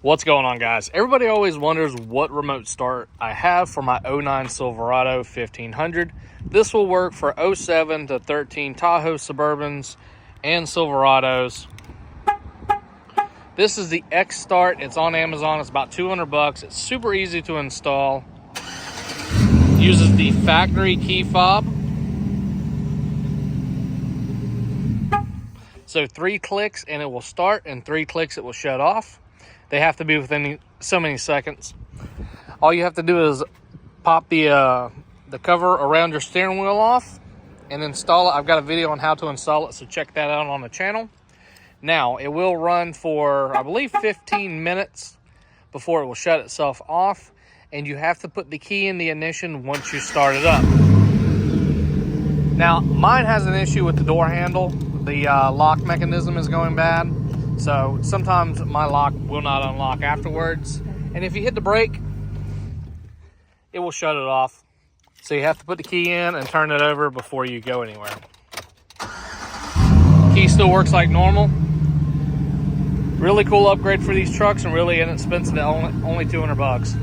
What's going on, guys? Everybody always wonders what remote start I have for my 09 Silverado 1500. This will work for 07 to 13 Tahoe Suburbans and Silverados. This is the Xstart. It's on Amazon. It's about 200 bucks. It's super easy to install. Uses the factory key fob. So 3 clicks and it will start, and 3 clicks it will shut off. They have to be within so many seconds. All you have to do is pop the cover around your steering wheel off and install it. I've got a video on how to install it, so check that out on the channel. Now, it will run for, I believe, 15 minutes before it will shut itself off, and you have to put the key in the ignition once you start it up. Now, mine has an issue with the door handle. The lock mechanism is going bad. So sometimes my lock will not unlock afterwards. And if you hit the brake, it will shut it off. So you have to put the key in and turn it over before you go anywhere. Key still works like normal. Really cool upgrade for these trucks and really inexpensive, only 200 bucks.